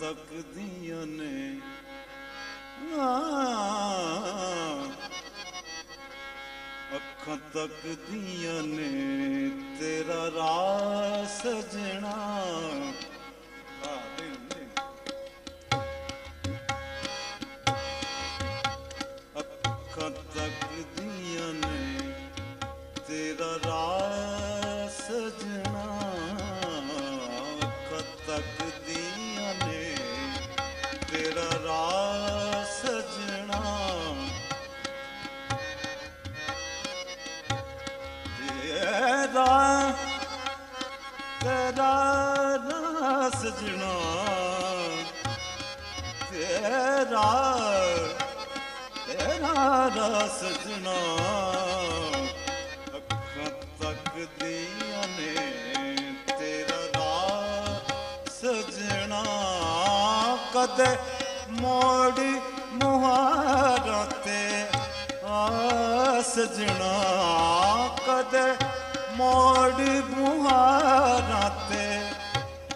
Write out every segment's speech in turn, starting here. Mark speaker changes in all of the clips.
Speaker 1: ਤੱਕਦੀਆਂ ਨੇ ਅੱਖਾਂ ਤੱਕਦੀਆਂ ਨੇ ਤੇਰਾ ਰਾਹ ਸਜਣਾ। ਅੱਖਾਂ ਤੱਕਦੀਆਂ ਨੇ ਤੇਰਾ ਰਾਹ ਸਜਣਾ। ਅੱਖਾਂ ਤੱਕਦੀਆਂ ਨੇ ਤੇਰਾ ਰਾਹ ਸਜਣਾ। ਤੇਰਾ ਰਾਹ ਸਜਣਾ। ਤੇਰਾ ਰਾਹ ਸਜਣਾ। ਅੱਖਾਂ ਤੱਕਦੀਆਂ ਨੇ ਤੇਰਾ ਰਾਹ ਸਜਣਾ। ਕਦੇ ਮੋੜੀ ਮੁਹਾਰਾਂ ਤੇ ਆ ਸਜਣਾ। ਕਦੇ ਮੋੜੀ ਮੁਹਾਰਾਂ ਤੇ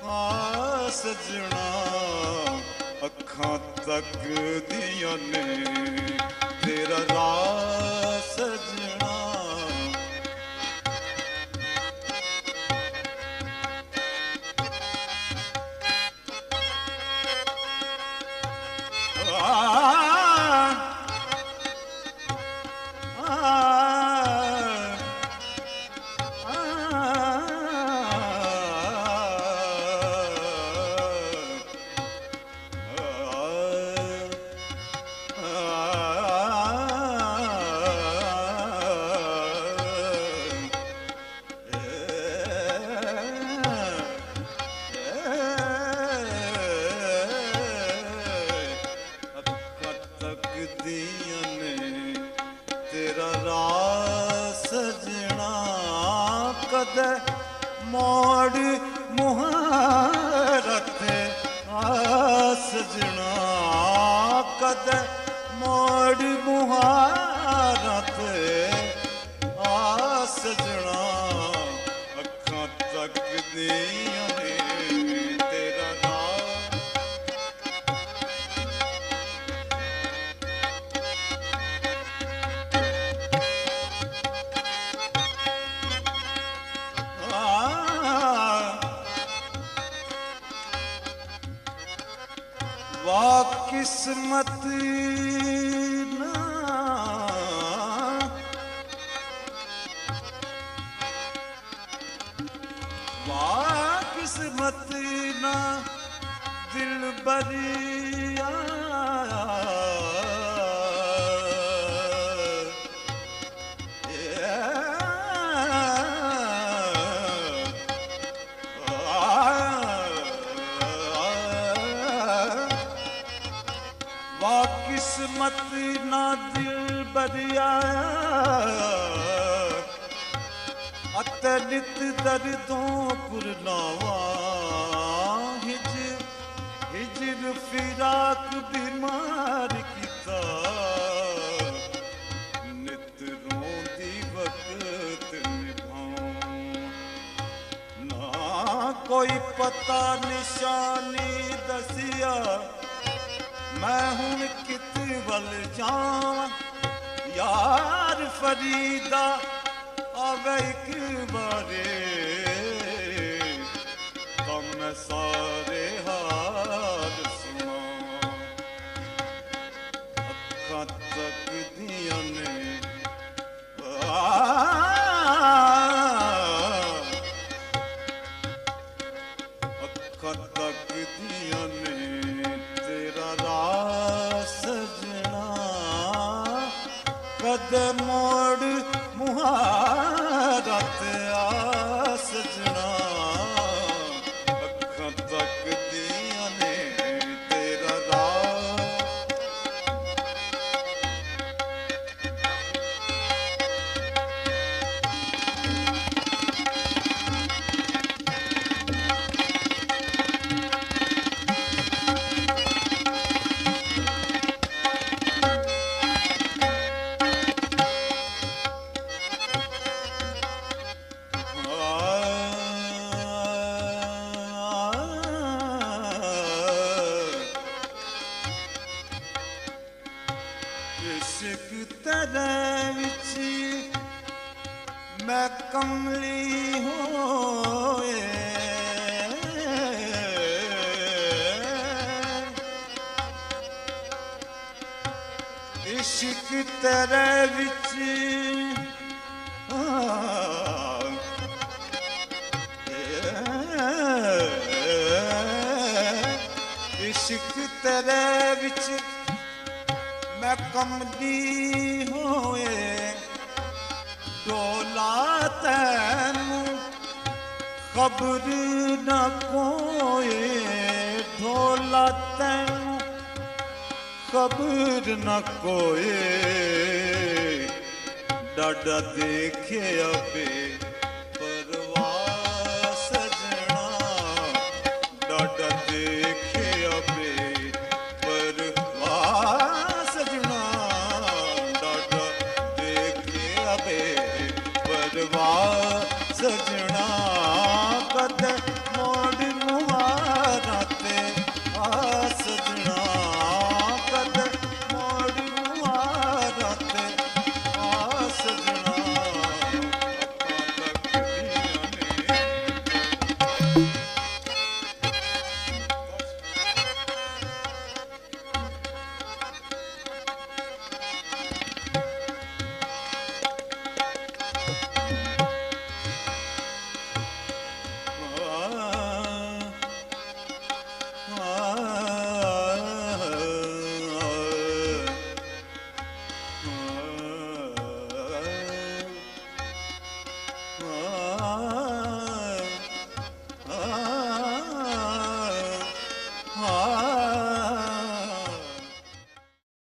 Speaker 1: ਆ ਸਜਣਾ। ਅੱਖਾਂ ਤੱਕਦੀਆਂ ਨੇ ਤੇਰਾ ਰਾਹ ਸਜਣਾ। ਤੇਰਾ ਰਾਹ ਸਜਣਾ। ਕਦੇ ਮੋੜ ਮੁਹਾਰਾਂ ਤੇ ਆ ਸਜਣਾ। ਕਦੇ ਮੋੜ ਮੁਹਾਰਾਂ ਤੇ ਆ ਸਜਣਾ। ਅੱਖਾਂ ਤੱਕਦੀਆਂ ਨੇ ਤੇਰਾ ਰਾਹ। ਵਾਹ ਕਿਸਮਤ ਨਾ ਵਾਹ ਕਿਸਮਤ ਨਾ ਦਿਲ ਬਰੀਆ। ਵਾਹ ਕਿਸਮਤ ਨਾ ਦਿਲ ਬਰੀਆ। ਅਤੇ ਨਿਤ ਦਰਦੋਂ ਪੁਰਨਾਵਾ। ਹਿਜਰ ਫਿਰਾਕ ਬਿਮਾਰ ਕੀਤਾ। ਨਿਤ ਰੋਂਦੀ ਵਕਤ ਨਿਭਾਉ। ਨਾ ਕੋਈ ਪਤਾ ਨਿਸ਼ਾਨੀ ਦਸਿਆ। ਮੈਂ ਹੁਣ ਕਿਤੇ ਵੱਲ ਜਾਵਾਂ। ਯਾਰ ਫਰੀਦਾ ਆਵੇ ਇੱਕ ਵਾਰੇ। ਤਾਂ ਮੈਂ ਸਾਰੇ ਹਾਲ ਸੁਣਾ। ਅੱਖਾਂ ਤੱਕਦੀਆਂ ਨੇ ਅੱਖਾਂ ਤੱਕਦੀਆਂ ਨੇ ਤੇਰਾ ਰਾਹ ਸਜਣਾ। ਕਦੇ ਮੋੜ ਮੁਹਾਰਾਂ ਤੇ ਆ ਸਜਣਾ। ਅੱਖਾਂ ਤੱਕਦੀਆਂ ਨੇ ਤੇਰਾ ਰਾਹ। मैं कमली होए इश्क तेरे विच इश्क तेरे विच मैं कमली होए डोला तैनू खबर न कोए ढोला तैनू खबर न कोए डाडा देखे अबे परवाह सजना डाडा देखे अबे परवाह सजना डाडा देखे अबे परवाह सजना कद